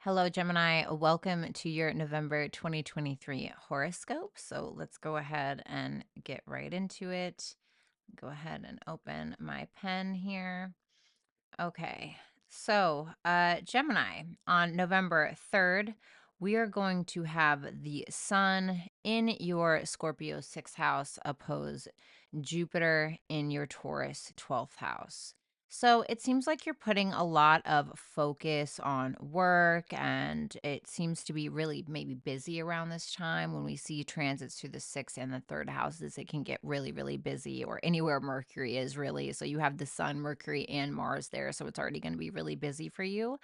Hello, Gemini. Welcome to your November 2023 horoscope. So let's go ahead and get right into it. Go ahead and open my pen here. Okay. Gemini, on November 3rd, we are going to have the sun in your Scorpio 6th house oppose Jupiter in your Taurus 12th house. So it seems like you're putting a lot of focus on work, and it seems to be really maybe busy around this time. When we see transits through the sixth and the third houses, it can get really, really busy, or anywhere Mercury is really. So you have the sun, Mercury, and Mars there. So it's already going to be really busy for you.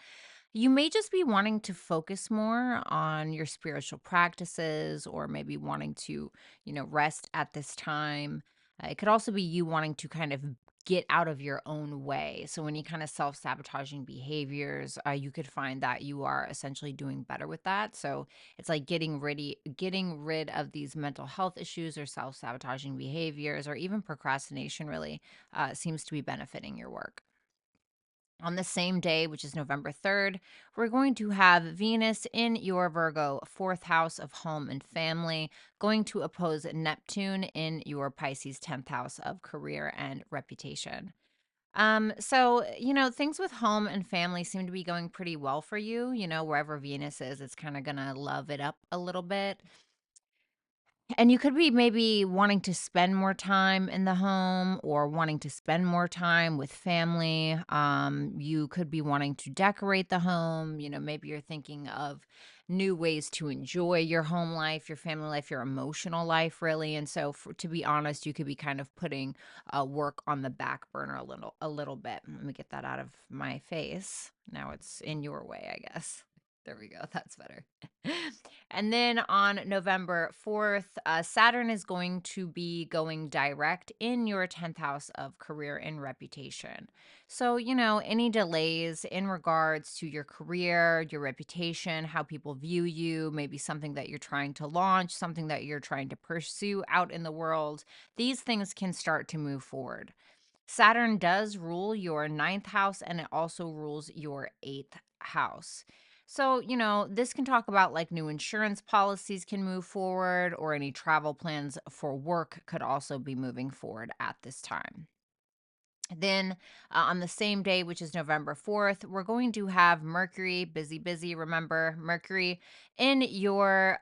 You may just be wanting to focus more on your spiritual practices, or maybe wanting to, rest at this time. It could also be you wanting to kind of get out of your own way. So, any kind of self sabotaging behaviors, you could find that you are essentially doing better with that. So, it's like getting rid of these mental health issues or self sabotaging behaviors, or even procrastination. Really, seems to be benefiting your work. On the same day, which is November 3rd, we're going to have Venus in your Virgo fourth house of home and family, going to oppose Neptune in your Pisces 10th house of career and reputation. Things with home and family seem to be going pretty well for you. Wherever Venus is, it's kind of gonna love it up a little bit. And you could be maybe wanting to spend more time in the home, or wanting to spend more time with family. You could be wanting to decorate the home. Maybe you're thinking of new ways to enjoy your home life, your family life, your emotional life, really. And so, to be honest, you could be kind of putting work on the back burner a little bit. Let me get that out of my face. Now it's in your way, I guess. There we go. That's better. And then on November 4th, Saturn is going to be going direct in your 10th house of career and reputation. So, any delays in regards to your career, your reputation, how people view you, maybe something that you're trying to launch, something that you're trying to pursue out in the world, these things can start to move forward. Saturn does rule your ninth house, and it also rules your eighth house. So, this can talk about like new insurance policies can move forward, or any travel plans for work could also be moving forward at this time. Then on the same day, which is November 4th, we're going to have Mercury, busy, busy. Remember, Mercury in your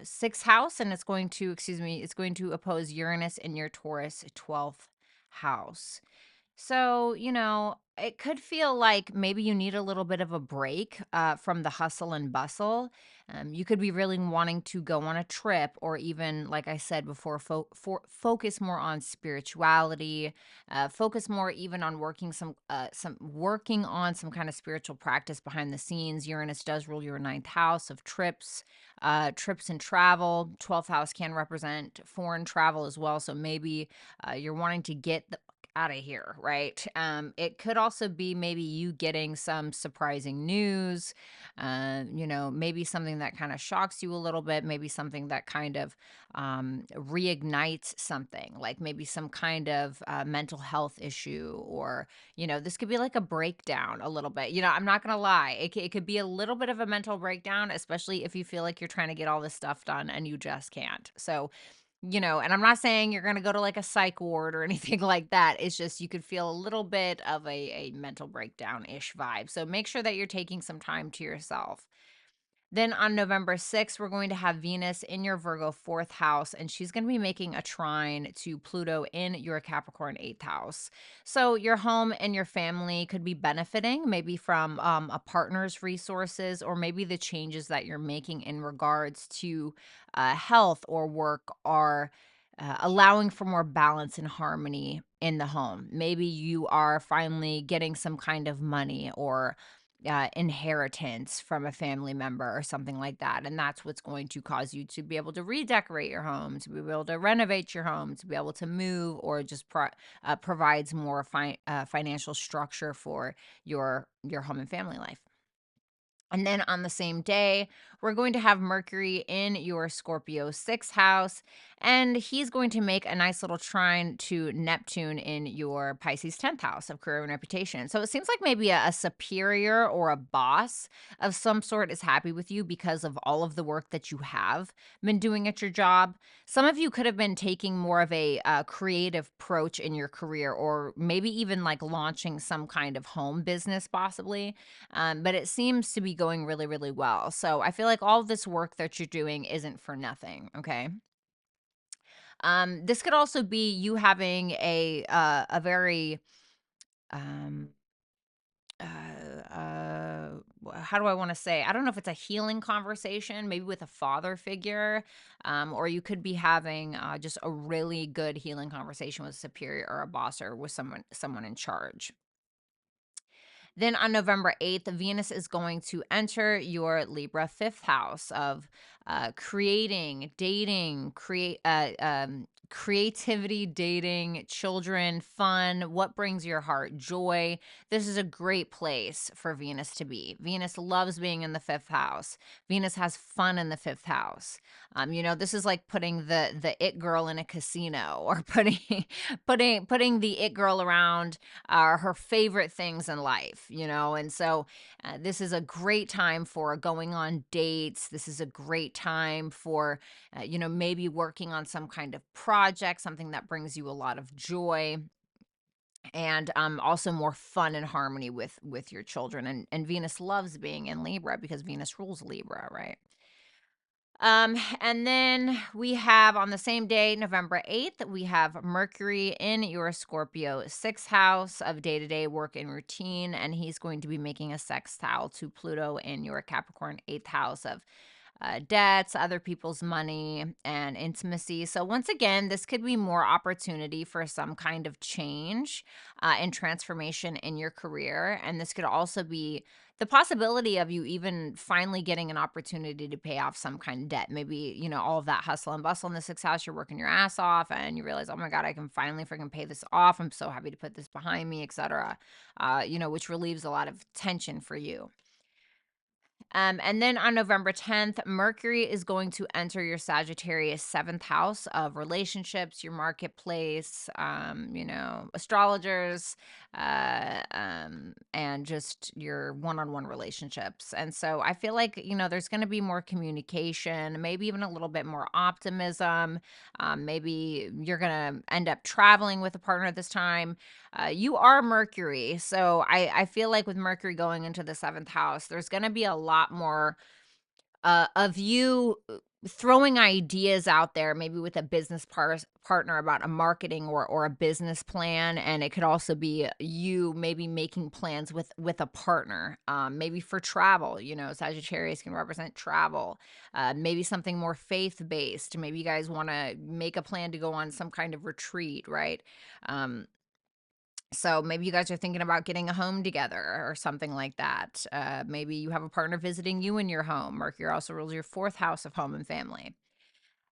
sixth house, and it's going to oppose Uranus in your Taurus 12th house. So, it could feel like maybe you need a little bit of a break from the hustle and bustle. You could be really wanting to go on a trip, or even, like I said before, focus more on spirituality. Focus more even on working on some kind of spiritual practice behind the scenes. Uranus does rule your ninth house of trips and travel. 12th house can represent foreign travel as well. So maybe you're wanting to get out of here, right? It could also be maybe you getting some surprising news, maybe something that kind of shocks you a little bit, maybe something that kind of reignites something, like maybe some kind of mental health issue, or, this could be like a breakdown a little bit. I'm not going to lie, it could be a little bit of a mental breakdown, especially if you feel like you're trying to get all this stuff done and you just can't. So, and I'm not saying you're going to go to like a psych ward or anything like that. It's just you could feel a little bit of a mental breakdown ish vibe. So make sure that you're taking some time to yourself. Then on November 6th, we're going to have Venus in your Virgo fourth house, and she's going to be making a trine to Pluto in your Capricorn eighth house. So your home and your family could be benefiting maybe from a partner's resources, or maybe the changes that you're making in regards to health or work are allowing for more balance and harmony in the home. Maybe you are finally getting some kind of money, or inheritance from a family member or something like that. And that's what's going to cause you to be able to redecorate your home, to be able to renovate your home, to be able to move, or just provides more financial structure for your home and family life. And then on the same day, we're going to have Mercury in your Scorpio 6th house, and he's going to make a nice little trine to Neptune in your Pisces 10th house of career and reputation. So it seems like maybe a superior or a boss of some sort is happy with you because of all of the work that you have been doing at your job. Some of you could have been taking more of a creative approach in your career, or maybe even like launching some kind of home business, possibly. But it seems to be going really, really well. So I feel like all this work that you're doing isn't for nothing. Okay. This could also be you having a very um how do I want to say? I don't know if it's a healing conversation, maybe with a father figure, or you could be having just a really good healing conversation with a superior or a boss or with someone in charge. Then on November 8th, Venus is going to enter your Libra 5th house of creating, dating, creativity, dating, children, fun, what brings your heart joy. This is a great place for Venus to be. Venus loves being in the 5th house. Venus has fun in the 5th house. This is like putting the it girl in a casino, or putting the it girl around are her favorite things in life, And so this is a great time for going on dates. This is a great time for, maybe working on some kind of project, something that brings you a lot of joy. And also more fun and harmony with your children. And Venus loves being in Libra because Venus rules Libra, right? And then we have on the same day, November 8th, we have Mercury in your Scorpio 6th house of day to day work and routine. And he's going to be making a sextile to Pluto in your Capricorn 8th house of debts, other people's money, and intimacy. So, once again, this could be more opportunity for some kind of change and transformation in your career. And this could also be the possibility of you even finally getting an opportunity to pay off some kind of debt. Maybe, all of that hustle and bustle in the 6th house, you're working your ass off and you realize, oh my God, I can finally freaking pay this off. I'm so happy to put this behind me, etc. Which relieves a lot of tension for you. And then on November 10th, Mercury is going to enter your Sagittarius 7th house of relationships, your marketplace, astrologers, and just your one on one relationships. And so I feel like, there's going to be more communication, maybe even a little bit more optimism. Maybe you're going to end up traveling with a partner this time. You are Mercury. So I feel like with Mercury going into the 7th house, there's going to be a lot more of you throwing ideas out there, maybe with a business partner about a marketing or a business plan. And it could also be you maybe making plans with a partner, maybe for travel. Sagittarius can represent travel, maybe something more faith based. Maybe you guys want to make a plan to go on some kind of retreat, right? So maybe you guys are thinking about getting a home together or something like that. Maybe you have a partner visiting you in your home. Mercury also rules your 4th house of home and family.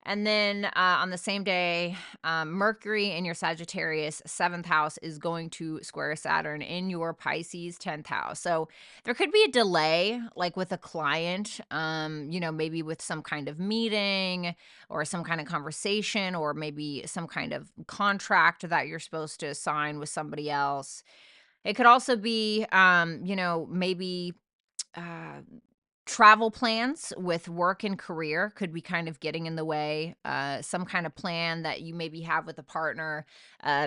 And then on the same day, Mercury in your Sagittarius 7th house is going to square Saturn in your Pisces 10th house. So there could be a delay, like with a client, maybe with some kind of meeting or some kind of conversation, or maybe some kind of contract that you're supposed to sign with somebody else. It could also be, maybe. Uh, Travel plans with work and career could be kind of getting in the way. Some kind of plan that you maybe have with a partner,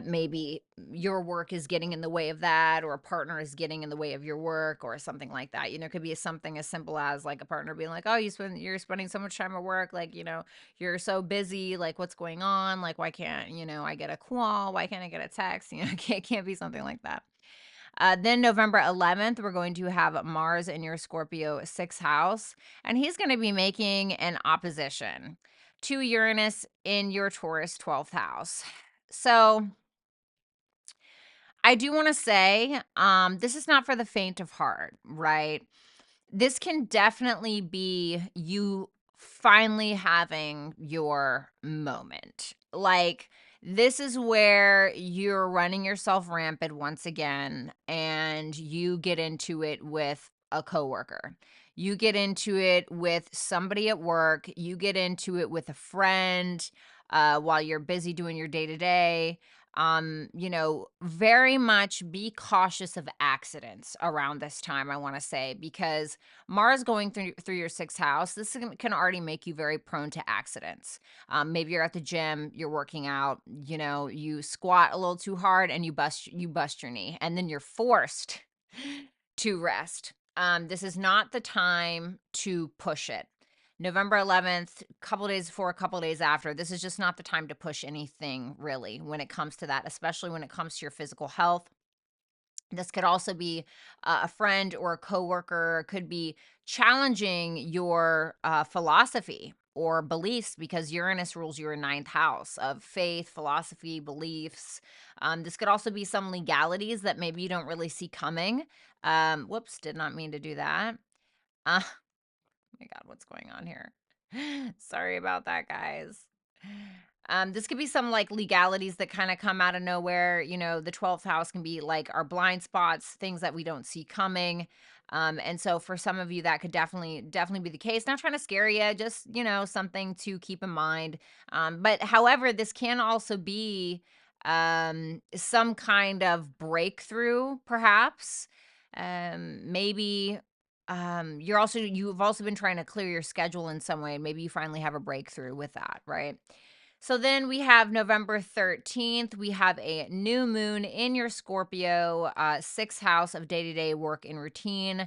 maybe your work is getting in the way of that, or a partner is getting in the way of your work, or something like that. It could be something as simple as like a partner being like, "Oh, you're spending so much time at work, like you're so busy. Like, what's going on? Like, why can't I get a call? Why can't I get a text? It can't be something like that." Then November 11th, we're going to have Mars in your Scorpio 6th house, and he's going to be making an opposition to Uranus in your Taurus 12th house. So I do want to say, this is not for the faint of heart, right? This can definitely be you finally having your moment. Like, this is where you're running yourself rampant once again, and you get into it with a coworker. You get into it with somebody at work. You get into it with a friend while you're busy doing your day to day. Very much be cautious of accidents around this time, I want to say, because Mars going through your sixth house, this can already make you very prone to accidents. Maybe you're at the gym, you're working out, you squat a little too hard and you bust your knee, and then you're forced to rest. This is not the time to push it. November 11th, couple days before, a couple days after, this is just not the time to push anything really when it comes to that, especially when it comes to your physical health. This could also be a friend or a coworker, could be challenging your philosophy or beliefs, because Uranus rules your ninth house of faith, philosophy, beliefs. This could also be some legalities that maybe you don't really see coming. Whoops, did not mean to do that. Oh my God, what's going on here? Sorry about that, guys. This could be some like legalities that kind of come out of nowhere. The 12th house can be like our blind spots, things that we don't see coming. And so for some of you, that could definitely be the case. Not trying to scare you, just, something to keep in mind. But however, this can also be some kind of breakthrough, perhaps. Maybe you've also been trying to clear your schedule in some way, and maybe you finally have a breakthrough with that, right? So then we have November 13th. We have a new moon in your Scorpio, sixth house of day-to-day work and routine.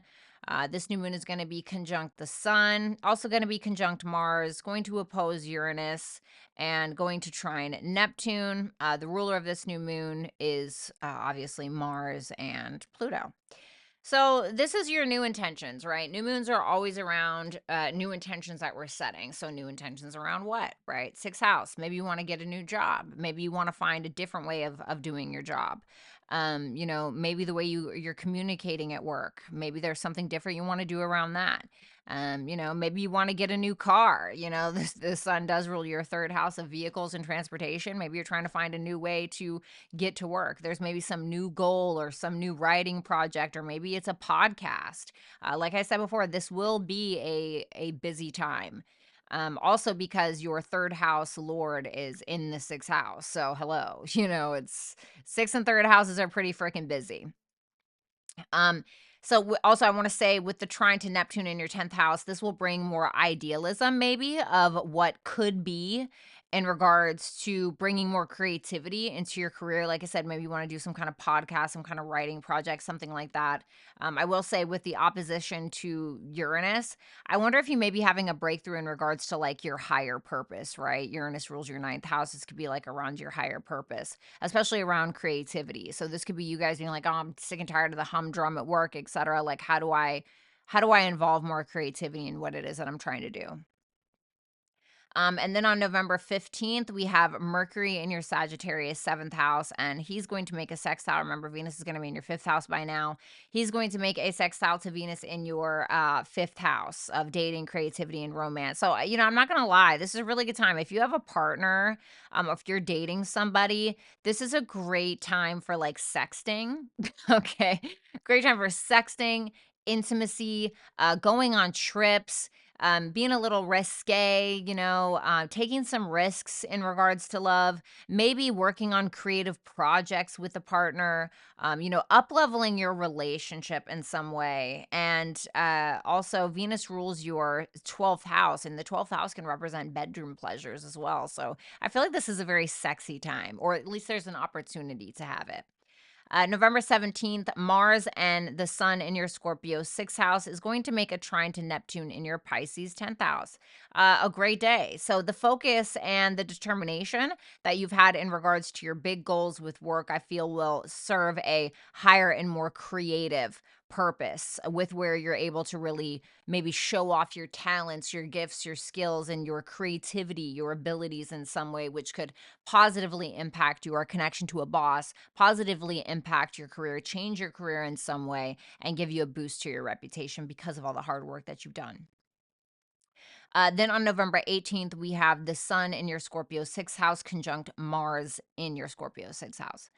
This new moon is going to be conjunct the sun, also going to be conjunct Mars, going to oppose Uranus, and going to trine Neptune. The ruler of this new moon is obviously Mars and Pluto. So this is your new intentions, right? New moons are always around new intentions that we're setting. So new intentions around what, right? Sixth house. Maybe you want to get a new job. Maybe you want to find a different way of doing your job. Maybe the way you're communicating at work. Maybe there's something different you want to do around that. Maybe you want to get a new car. The sun does rule your third house of vehicles and transportation. Maybe you're trying to find a new way to get to work. There's maybe some new goal or some new writing project, or maybe it's a podcast. Like I said before, this will be a busy time. Also because your third house lord is in the sixth house. So hello, it's sixth and third houses are pretty freaking busy. Um, also, I want to say with the trine to Neptune in your 10th house, this will bring more idealism, maybe, of what could be in regards to bringing more creativity into your career. Like I said, maybe you want to do some kind of podcast, some kind of writing project, something like that. I will say with the opposition to Uranus, I wonder if you may be having a breakthrough in regards to like your higher purpose, right? Uranus rules your ninth house. This could be like around your higher purpose, especially around creativity. So this could be you guys being like, "Oh, I'm sick and tired of the humdrum at work, etc." Like, how do I involve more creativity in what it is that I'm trying to do? And then on November 15th, we have Mercury in your Sagittarius seventh house, and he's going to make a sextile. Remember, Venus is going to be in your fifth house by now. He's going to make a sextile to Venus in your fifth house of dating, creativity, and romance. So, I'm not going to lie. This is a really good time. If you have a partner, if you're dating somebody, this is a great time for like sexting. Okay. Great time for sexting, intimacy, going on trips, being a little risque, taking some risks in regards to love, maybe working on creative projects with a partner, up leveling your relationship in some way. And also, Venus rules your 12th house, and the 12th house can represent bedroom pleasures as well. So I feel like this is a very sexy time, or at least there's an opportunity to have it. November 17th, Mars and the sun in your Scorpio sixth house is going to make a trine to Neptune in your Pisces 10th house. A great day. So, the focus and the determination that you've had in regards to your big goals with work, I feel will serve a higher and more creative purpose with where you're able to really maybe show off your talents, your gifts, your skills, and your creativity, your abilities in some way, which could positively impact your connection to a boss, positively impact your career, change your career in some way, and give you a boost to your reputation because of all the hard work that you've done. Then on November 18th, we have the sun in your Scorpio sixth house conjunct Mars in your Scorpio sixth house.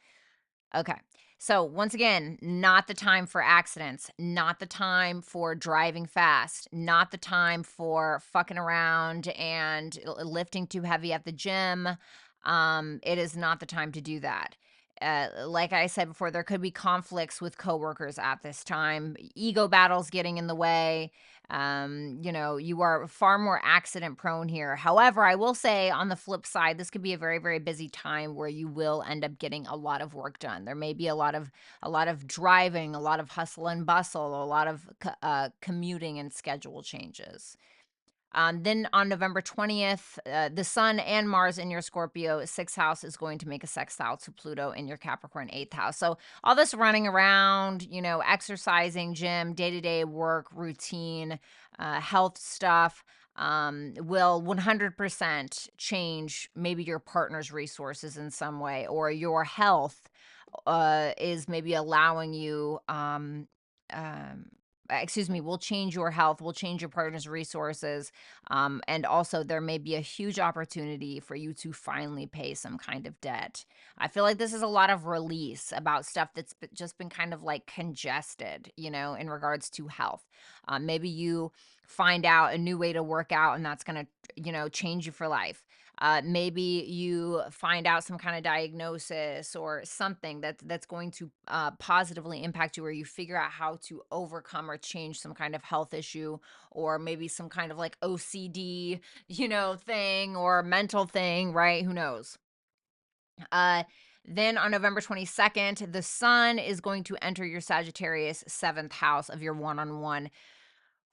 Okay. So, once again, not the time for accidents, not the time for driving fast, not the time for fucking around and lifting too heavy at the gym. It is not the time to do that. Like I said before, there could be conflicts with coworkers at this time, ego battles getting in the way. You are far more accident prone here. However, I will say on the flip side, this could be a very, very busy time where you will end up getting a lot of work done. There may be a lot of driving, a lot of hustle and bustle, a lot of commuting and schedule changes. Then on November 20th, the Sun and Mars in your Scorpio sixth house is going to make a sextile to Pluto in your Capricorn eighth house. So all this running around, exercising, gym, day to day work, routine, health stuff will 100% change maybe your partner's resources in some way, or your health is maybe allowing you um will change your health, will change your partner's resources. And also, there may be a huge opportunity for you to finally pay some kind of debt. I feel like this is a lot of release about stuff that's just been kind of like congested, in regards to health. Maybe you find out a new way to work out, and that's going to, change you for life. Maybe you find out some kind of diagnosis or something that's going to positively impact you, or you figure out how to overcome or change some kind of health issue, or maybe some kind of like OCD, thing, or mental thing, right? Who knows? Uh, then on November 22nd, the sun is going to enter your Sagittarius seventh house of your one on one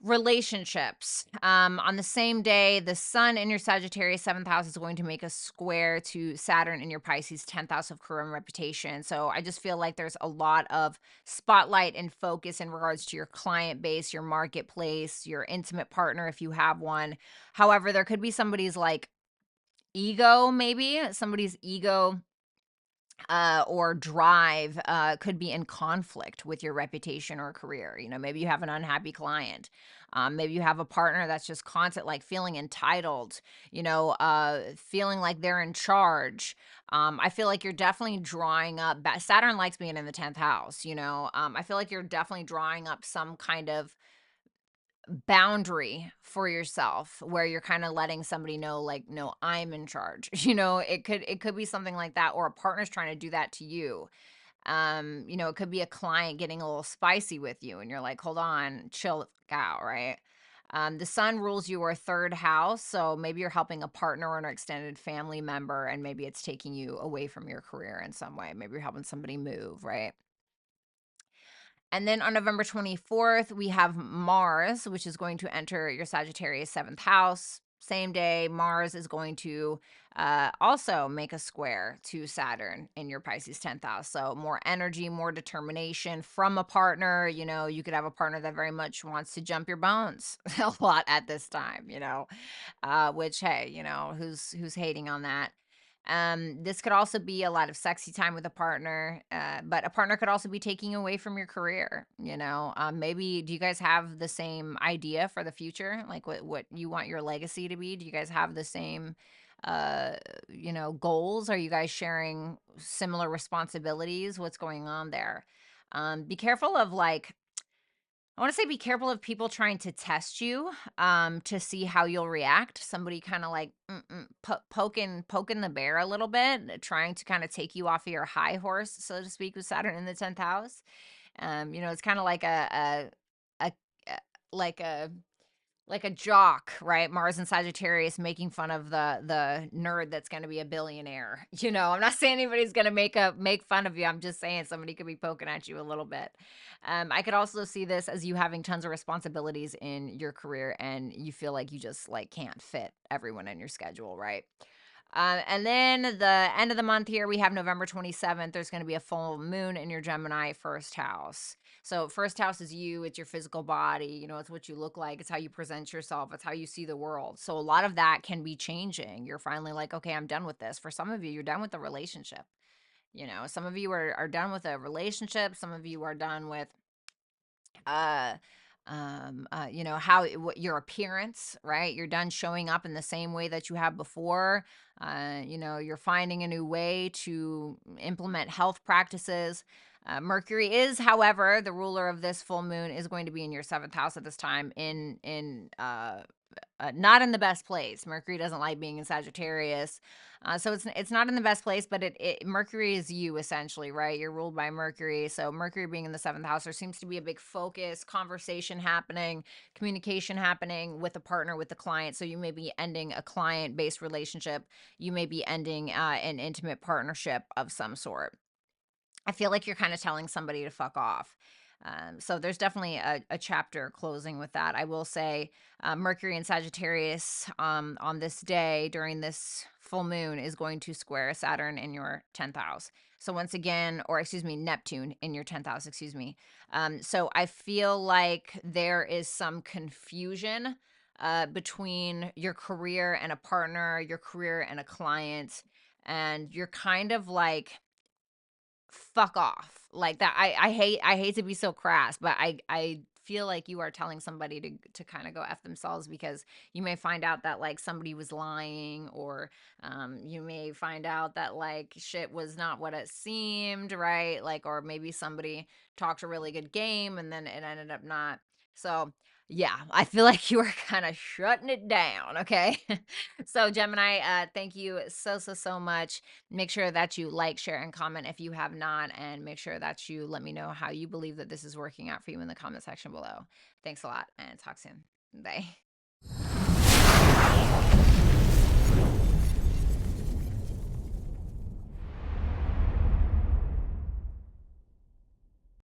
relationships. On the same day, the sun in your Sagittarius seventh house is going to make a square to Saturn in your Pisces 10th house of career and reputation. So I just feel like there's a lot of spotlight and focus in regards to your client base, your marketplace, your intimate partner, if you have one. However, there could be somebody's like ego, maybe somebody's ego or drive could be in conflict with your reputation or career. Maybe you have an unhappy client. Maybe you have a partner that's just constant, like feeling entitled, feeling like they're in charge. I feel like you're definitely drawing up. Saturn likes being in the 10th house, I feel like you're definitely drawing up some kind of boundary for yourself where you're kind of letting somebody know, like, no, I'm in charge. It could be something like that, or a partner's trying to do that to you. It could be a client getting a little spicy with you and you're like, hold on, chill the fuck out, right? The sun rules your third house, so maybe you're helping a partner or an extended family member, and maybe it's taking you away from your career in some way. Maybe you're helping somebody move, right? And then on November 24th, we have Mars, which is going to enter your Sagittarius seventh house. Same day, Mars is going to also make a square to Saturn in your Pisces 10th house. So, more energy, more determination from a partner. You could have a partner that very much wants to jump your bones a lot at this time, which, hey, who's hating on that? This could also be a lot of sexy time with a partner, but a partner could also be taking away from your career. Maybe do you guys have the same idea for the future, like what you want your legacy to be? Do you guys have the same, uh, goals? Are you guys sharing similar responsibilities? What's going on there? Be careful of like I want to say be careful of people trying to test you to see how you'll react. Somebody kind of like poking the bear a little bit, trying to kind of take you off of your high horse, so to speak, with Saturn in the 10th house. It's kind of like a like a jock, right? Mars and Sagittarius making fun of the nerd that's going to be a billionaire. I'm not saying anybody's going to make fun of you. I'm just saying somebody could be poking at you a little bit. I could also see this as you having tons of responsibilities in your career, and you feel like you just like can't fit everyone in your schedule, right? And then the end of the month here, we have November 27th. There's going to be a full moon in your Gemini first house. So, first house is you, it's your physical body, it's what you look like, it's how you present yourself, it's how you see the world. So, a lot of that can be changing. You're finally like, okay, I'm done with this. For some of you, you're done with the relationship. Some of you are done with a relationship, some of you are done with uh what your appearance, right? You're done showing up in the same way that you have before. You're finding a new way to implement health practices. Mercury is, however, the ruler of this full moon is going to be in your seventh house at this time not in the best place. Mercury doesn't like being in Sagittarius. So it's not in the best place, but Mercury is you essentially, right? You're ruled by Mercury. So Mercury being in the seventh house, there seems to be a big focus, conversation happening, communication happening with a partner, with the client. So you may be ending a client-based relationship. You may be ending an intimate partnership of some sort. I feel like you're kind of telling somebody to fuck off. So there's definitely a chapter closing with that. I will say Mercury and Sagittarius on this day during this full moon is going to square Saturn in your 10th house. So once again, or excuse me, Neptune in your 10th house, excuse me. So I feel like there is some confusion between your career and a partner, your career and a client, and you're kind of like, fuck off like that. I hate to be so crass, but I feel like you are telling somebody to kind of go F themselves, because you may find out that like somebody was lying, or you may find out that like shit was not what it seemed, right? Like, or maybe somebody talked a really good game and then it ended up not. So yeah, I feel like you are kind of shutting it down, okay? So Gemini, thank you so much. Make sure that you like, share, and comment if you have not, and make sure that you let me know how you believe that this is working out for you in the comment section below. Thanks a lot, and talk soon. Bye.